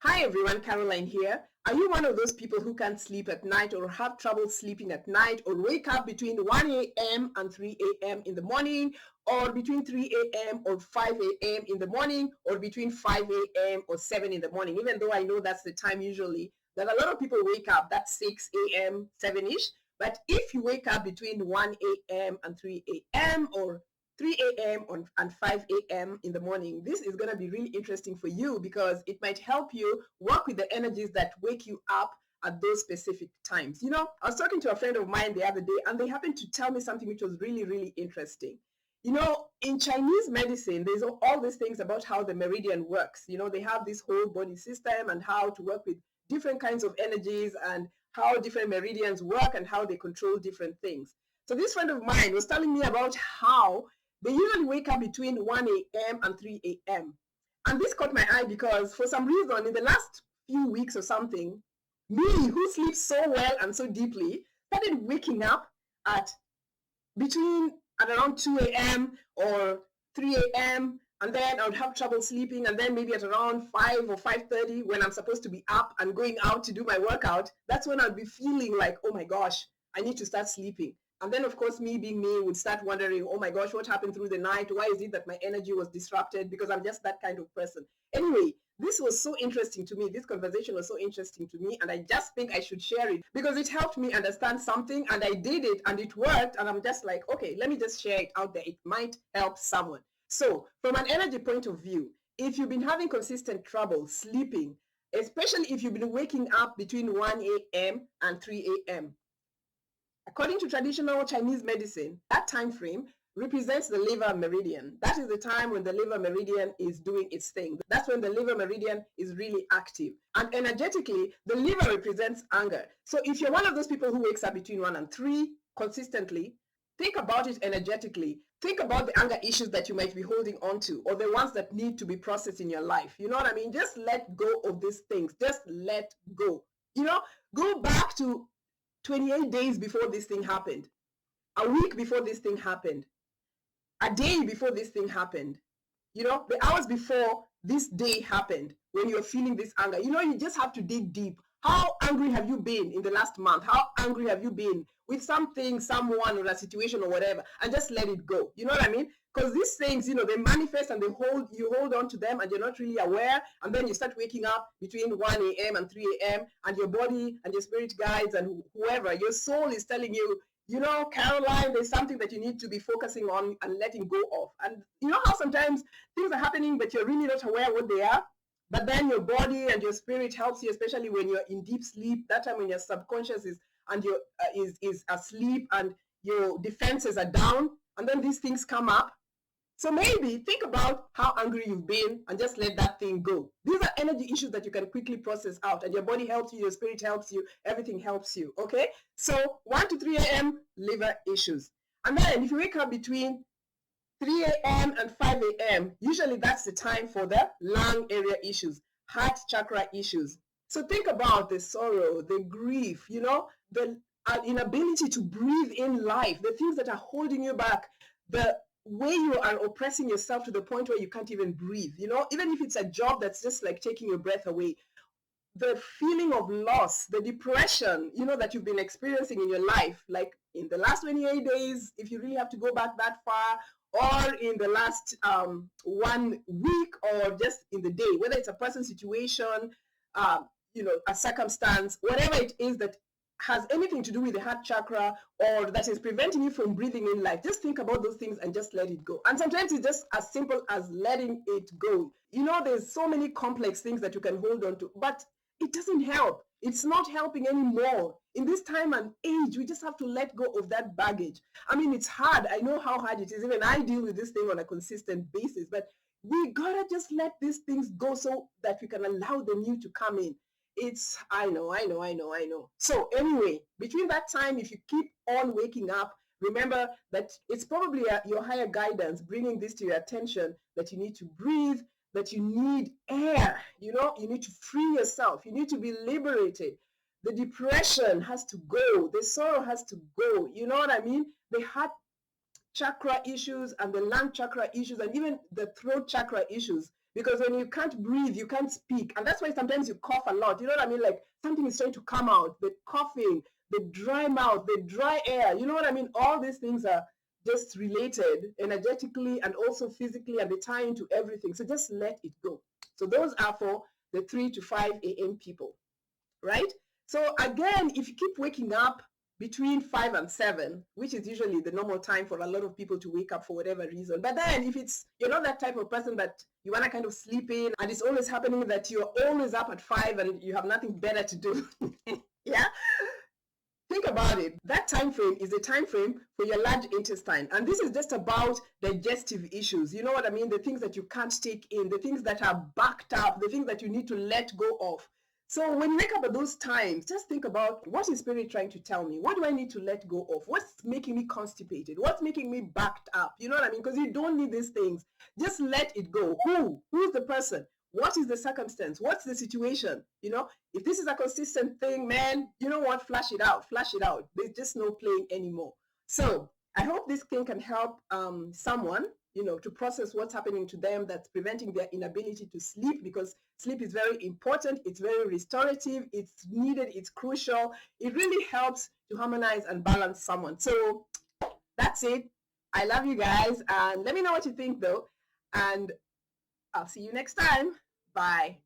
Hi everyone, Caroline here. Are you one of those people who can't sleep at night or have trouble sleeping at night or wake up between 1 a.m. and 3 a.m. in the morning or between 3 a.m. or 5 a.m. in the morning or between 5 a.m. or 7 in the morning? Even though I know that's the time usually that a lot of people wake up, that's 6 a.m., 7-ish. But if you wake up between 1 a.m. and 3 a.m. or 3 a.m. and 5 a.m. in the morning. This is going to be really interesting for you because it might help you work with the energies that wake you up at those specific times. I was talking to a friend of mine the other day and they happened to tell me something which was really, really interesting. In Chinese medicine, there's all these things about how the meridian works. They have this whole body system and how to work with different kinds of energies and how different meridians work and how they control different things. So this friend of mine was telling me about how they usually wake up between 1 a.m. and 3 a.m. And this caught my eye because for some reason in the last few weeks or something, me who sleeps so well and so deeply started waking up at around 2 a.m. or 3 a.m. and then I would have trouble sleeping, and then maybe at around 5 or 5:30 when I'm supposed to be up and going out to do my workout, that's when I'd be feeling like, oh my gosh, I need to start sleeping. And then, of course, me being me would start wondering, oh my gosh, what happened through the night? Why is it that my energy was disrupted? Because I'm just that kind of person. Anyway, this was so interesting to me. This conversation was so interesting to me. And I just think I should share it because it helped me understand something. And I did it and it worked. And I'm just like, okay, let me just share it out there. It might help someone. So from an energy point of view, if you've been having consistent trouble sleeping, especially if you've been waking up between 1 a.m. and 3 a.m., according to traditional Chinese medicine, that time frame represents the liver meridian. That is the time when the liver meridian is doing its thing. That's when the liver meridian is really active. And energetically, the liver represents anger. So if you're one of those people who wakes up between 1 and 3 consistently, think about it energetically. Think about the anger issues that you might be holding on to or the ones that need to be processed in your life. You know what I mean? Just let go of these things. Just let go. Go back to 28 days before this thing happened, a week before this thing happened, a day before this thing happened, the hours before this day happened when you're feeling this anger. You just have to dig deep. How angry have you been in the last month? How angry have you been with something, someone, or a situation or whatever? And just let it go. You know what I mean? Because these things, they manifest and you hold on to them and you're not really aware. And then you start waking up between 1 a.m. and 3 a.m. and your body and your spirit guides and whoever, your soul is telling you, Caroline, there's something that you need to be focusing on and letting go of. And you know how sometimes things are happening, but you're really not aware what they are? But then your body and your spirit helps you, especially when you're in deep sleep, that time when your subconscious is asleep and your defenses are down, and then these things come up. So maybe think about how angry you've been and just let that thing go. These are energy issues that you can quickly process out, and your body helps you, your spirit helps you, everything helps you, okay? So 1 to 3 a.m., liver issues. And then if you wake up between 3 a.m. and 5 a.m., usually that's the time for the lung area issues, heart chakra issues. So think about the sorrow, the grief, the inability to breathe in life, the things that are holding you back, the way you are oppressing yourself to the point where you can't even breathe, even if it's a job that's just like taking your breath away. The feeling of loss, the depression, that you've been experiencing in your life, like in the last 28 days, if you really have to go back that far, or in the last 1 week, or just in the day, whether it's a person, situation, a circumstance, whatever it is that has anything to do with the heart chakra or that is preventing you from breathing in life, just think about those things and just let it go. And sometimes it's just as simple as letting it go. There's so many complex things that you can hold on to, but it doesn't help. It's not helping anymore. In this time and age, we just have to let go of that baggage. I mean, it's hard. I know how hard it is. Even I deal with this thing on a consistent basis, but we gotta just let these things go so that we can allow the new to come in. I know. So anyway, between that time, if you keep on waking up, remember that it's probably your higher guidance bringing this to your attention, that you need to breathe, that you need air, you need to free yourself, you need to be liberated. The depression has to go, the sorrow has to go, you know what I mean? The heart chakra issues and the lung chakra issues and even the throat chakra issues, Because when you can't breathe, you can't speak. And that's why sometimes you cough a lot. You know what I mean? Like something is trying to come out, the coughing, the dry mouth, the dry air. You know what I mean? All these things are just related energetically and also physically, and they tie into everything. So just let it go. So those are for the 3 to 5 a.m. people, right? So again, if you keep waking up between 5 and 7, which is usually the normal time for a lot of people to wake up for whatever reason. But then if you're not that type of person that you want to kind of sleep in, and it's always happening that you're always up at 5 and you have nothing better to do, yeah? Think about it. That time frame is a time frame for your large intestine. And this is just about digestive issues. You know what I mean? The things that you can't take in, the things that are backed up, the things that you need to let go of. So when you wake up at those times, just think about, what is spirit trying to tell me? What do I need to let go of? What's making me constipated? What's making me backed up? You know what I mean? Because you don't need these things. Just let it go. Who's the person? What is the circumstance? What's the situation? You know, if this is a consistent thing, man, you know what? Flash it out. Flash it out. There's just no playing anymore. So I hope this thing can help someone, you know, to process what's happening to them that's preventing their inability to sleep, because sleep is very important. It's very restorative. It's needed. It's crucial. It really helps to harmonize and balance someone. So that's it. I love you guys. And let me know what you think, though. And I'll see you next time. Bye.